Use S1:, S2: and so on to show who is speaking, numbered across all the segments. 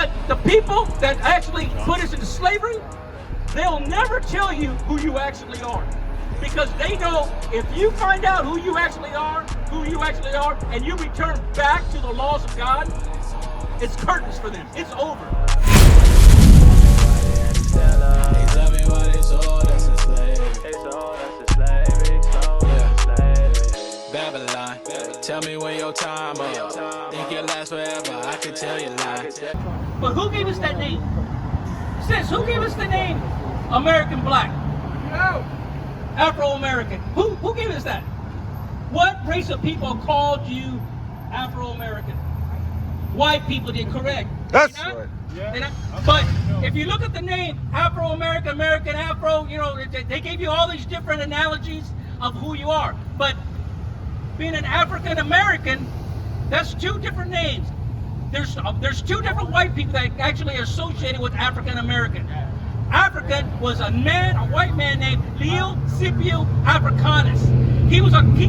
S1: But the people that actually put us into slavery, they'll never tell you who you actually are. Because they know if you find out who you actually are, and you return back to the laws of God, it's curtains for them. It's over.
S2: They tell me what it's all that's a slave. It's all that's a slave. It's all that's a slave. Babylon, tell me when your time up. Think it lasts forever, I can tell you lies.
S1: But who gave us that name? Sis, who gave us the name American Black? No. Afro-American. Who gave us that? What race of people called you Afro-American? White people did, correct.
S3: That's right.
S1: Yeah. But if you look at the name Afro-American, American Afro, you know, they gave you all these different analogies of who you are. But being an African-American, that's two different names. There's two different white people that actually are associated with African-American. African was a white man named Leo Scipio Africanus. He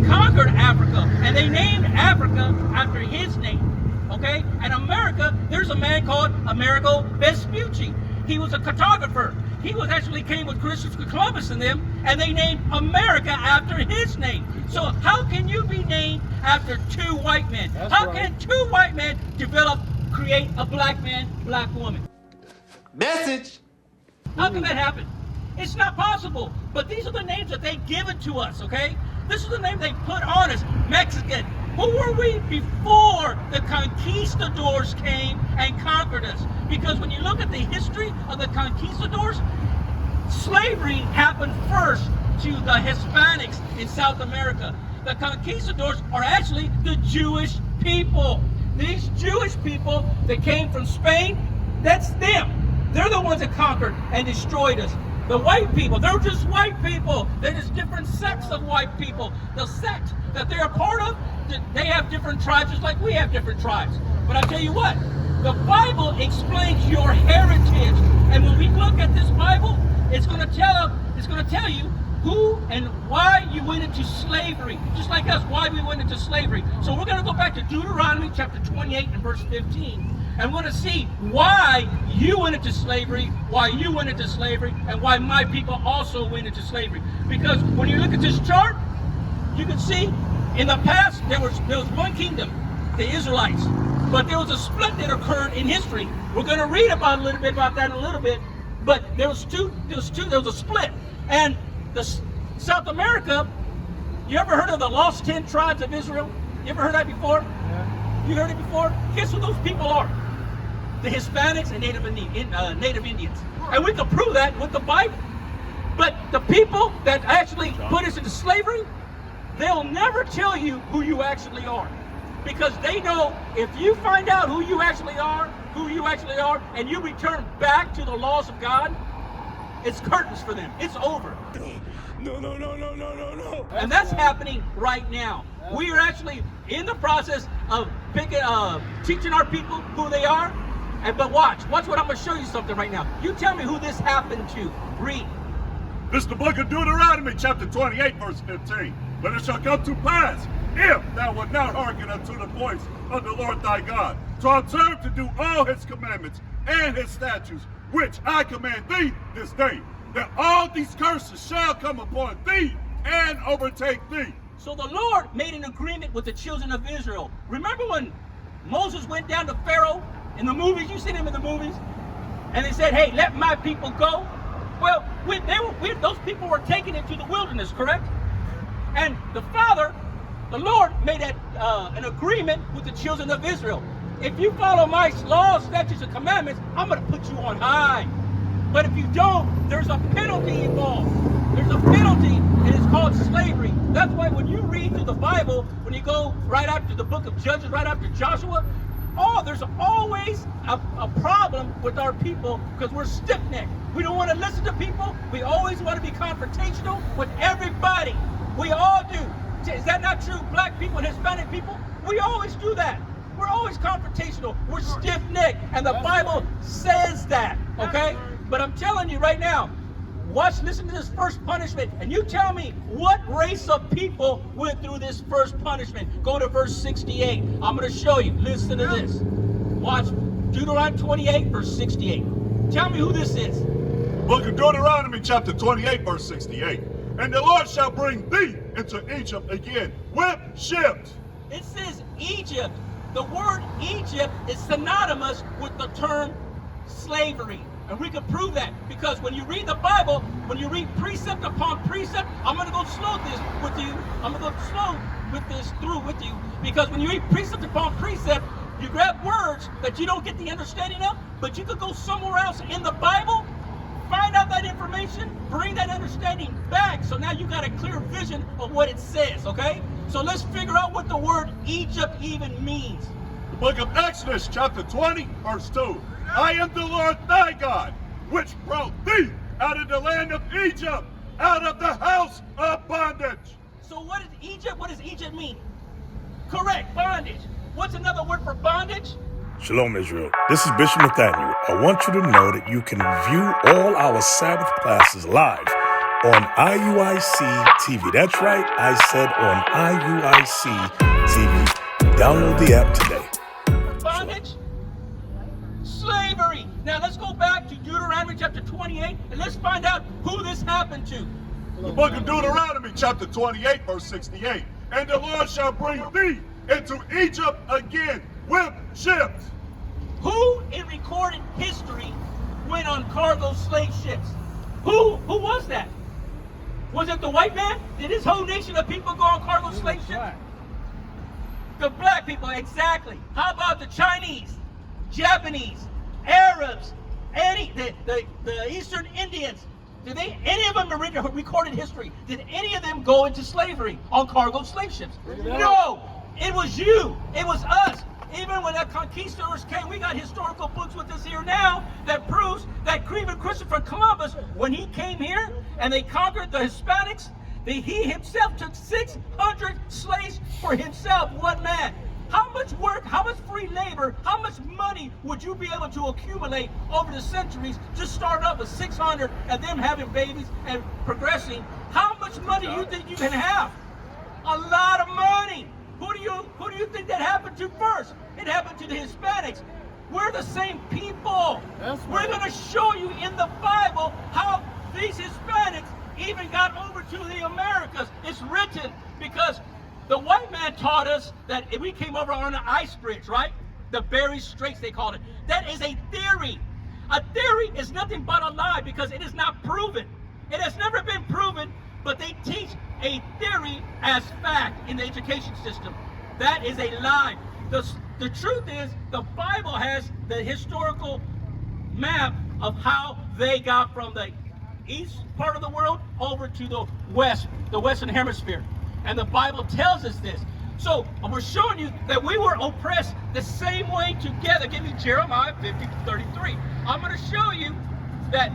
S1: conquered Africa, and they named Africa after his name. Okay? And America, there's a man called Amerigo Vespucci. He was a cartographer. He actually came with Christopher Columbus and them, and they named America after his name. So how can you be named after two white men? How can two white men create a black man, black woman?
S3: Message.
S1: How can that happen? It's not possible. But these are the names that they give it to us, okay? This is the name they put on us. Mexican. Who were we before the conquistadors came and conquered us? Because when you look at the history of the conquistadors, slavery happened first to the Hispanics in South America. The conquistadors are actually the Jewish people. These Jewish people that came from Spain, that's them. They're the ones that conquered and destroyed us. The white people, they're just white people. They're just different sects of white people. The sect that they're a part of, they have different tribes just like we have different tribes. But I tell you what, the Bible explains your heritage. And when we look at this Bible, it's going to tell you who and why you went into slavery. Just like us, why we went into slavery. So we're going to go back to Deuteronomy chapter 28 and verse 15. And we're going to see why you went into slavery, and why my people also went into slavery. Because when you look at this chart, you can see in the past there was one kingdom, the Israelites. But there was a split that occurred in history. We're going to read about a little bit about that in a little bit. But there was a split. And the South America, you ever heard of the lost 10 tribes of Israel? You ever heard that before? Yeah. You heard it before? Guess who those people are? The Hispanics and Native Indians. And we can prove that with the Bible. But the people that actually put us into slavery, they'll never tell you who you actually are. Because they know if you find out who you actually are, and you return back to the laws of God, it's curtains for them. It's over. No. And that's happening right now. We are actually in the process of teaching our people who they are. But watch what I'm going to show you something right now. You tell me who this happened to. Read.
S4: This is the book of Deuteronomy, chapter 28, verse 15. But it shall come to pass, if thou wilt not hearken unto the voice of the Lord thy God, to observe to do all his commandments and his statutes, which I command thee this day, that all these curses shall come upon thee and overtake thee.
S1: So the Lord made an agreement with the children of Israel. Remember when Moses went down to Pharaoh? In the movies, you see them in the movies, and they said, hey, let my people go. Well, those people were taken into the wilderness, correct? And the Lord made an agreement with the children of Israel. If you follow my laws, statutes, and commandments, I'm going to put you on high. But if you don't, there's a penalty involved. There's a penalty, and it's called slavery. That's why when you read through the Bible, when you go right after the book of Judges, right after Joshua, there's always a problem with our people because we're stiff-necked. We don't want to listen to people. We always want to be confrontational with everybody. We all do. Is that not true? Black people and Hispanic people, we always do that. We're always confrontational. We're stiff-necked, and the Bible says that, okay? But I'm telling you right now, listen to this first punishment, and you tell me what race of people went through this first punishment. Go to verse 68. I'm going to show you. Listen to this. Watch. Deuteronomy 28, verse 68. Tell me who this is.
S4: Book of Deuteronomy chapter 28, verse 68. And the Lord shall bring thee into Egypt again with ships.
S1: It says Egypt. The word Egypt is synonymous with the term slavery. And we can prove that because when you read the Bible, when you read precept upon precept, I'm going to go slow this with you. I'm going to go slow with this through with you because when you read precept upon precept, you grab words that you don't get the understanding of, but you could go somewhere else in the Bible, find out that information, bring that understanding back. So now you got a clear vision of what it says, okay? So let's figure out what the word Egypt even means.
S4: The book of Exodus chapter 20, verse 2. I am the Lord thy God, which brought thee out of the land of Egypt, out of the house of bondage.
S1: So what is Egypt? What does Egypt mean? Correct, bondage. What's another word for bondage?
S5: Shalom, Israel. This is Bishop Nathaniel. I want you to know that you can view all our Sabbath classes live on IUIC TV. That's right, I said on IUIC TV. Download the app today.
S1: Bondage? Slavery. Now let's go back to Deuteronomy chapter 28 and let's find out who this happened to.
S4: The book of Deuteronomy chapter 28, verse 68. And the Lord shall bring thee into Egypt again with ships.
S1: Who in recorded history went on cargo slave ships? Who was that? Was it the white man? Did his whole nation of people go on cargo slave ships? The black people, exactly. How about the Chinese, Japanese, Arabs, the Eastern Indians? Did any of them in recorded history, did any of them go into slavery on cargo slave ships? No, it was you, it was us. Even when the conquistadors came, we got historical books with us here now that proves that even Christopher Columbus, when he came here and they conquered the Hispanics, he himself took 600 slaves for himself, one man. How much work, how much free labor, how much money would you be able to accumulate over the centuries to start up with 600 and them having babies and progressing? How much money do you think you can have? A lot of money. Who do you think that happened to first? It happened to the Hispanics. We're the same people. We're going to show you in the Bible how these Hispanics even got over to the Americas. It's written because the white man taught us that we came over on an ice bridge, right? The Bering Straits, they called it. That is a theory. A theory is nothing but a lie because it is not proven. It has never been proven, but they teach a theory as fact in the education system. That is a lie. The truth is, the Bible has the historical map of how they got from the east part of the world over to the west, the Western Hemisphere. And the Bible tells us this. So we're showing you that we were oppressed the same way together. Give me Jeremiah 50:33. I'm going to show you that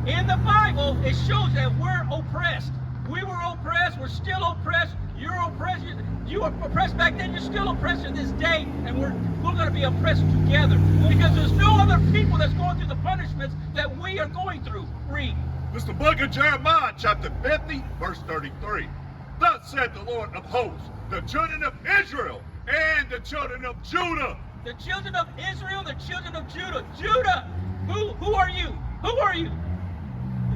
S1: in the Bible, it shows that we're oppressed. We were oppressed. We're still oppressed. You're oppressed. You were oppressed back then. You're still oppressed to this day. And we're going to be oppressed together. Because there's no other people that's going through the punishments that we are going through. Read.
S4: This is the book of Jeremiah, chapter 50, verse 33. Thus said the Lord of hosts, the children of Israel and the children of Judah.
S1: The children of Israel, the children of Judah. Judah, who are you? Who are you?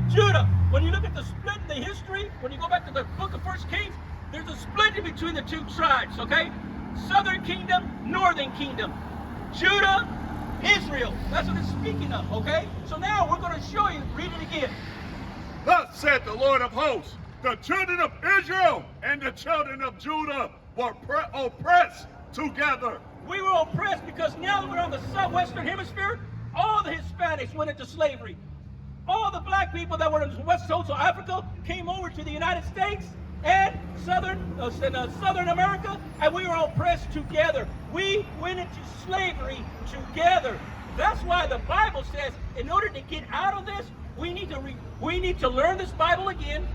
S1: Judah. When you look at the split in the history, when you go back to the book of 1 Kings, there's a split in between the two tribes, okay? Southern kingdom, northern kingdom. Judah, Israel. That's what it's speaking of, okay? So now we're going to show you, read it again.
S4: Thus said the Lord of hosts, the children of Israel and the children of Judah were oppressed together.
S1: We were oppressed because now that we're on the southwestern hemisphere, all the Hispanics went into slavery. All the black people that were in West Central Africa came over to the United States and Southern America, and we were oppressed together. We went into slavery together. That's why the Bible says, in order to get out of this, we need to learn this Bible again.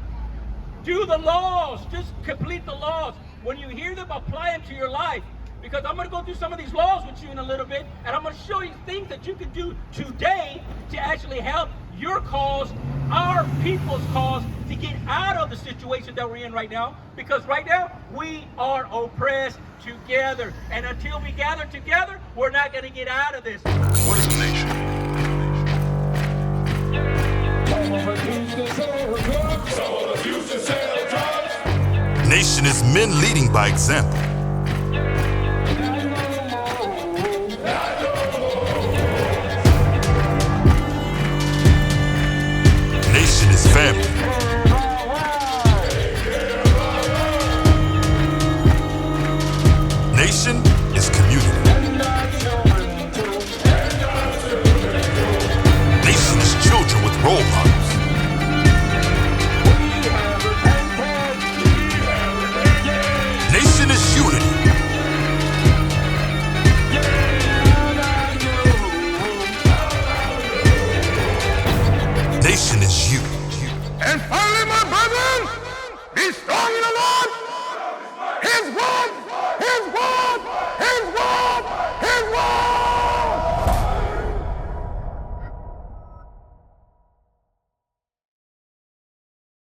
S1: Do the laws. Just complete the laws. When you hear them, apply them to your life. Because I'm going to go through some of these laws with you in a little bit, and I'm going to show you things that you can do today to actually help your cause, our people's cause, to get out of the situation that we're in right now. Because right now, we are oppressed together. And until we gather together, we're not going to get out of this.
S5: What is a nation? Nation is men leading by example.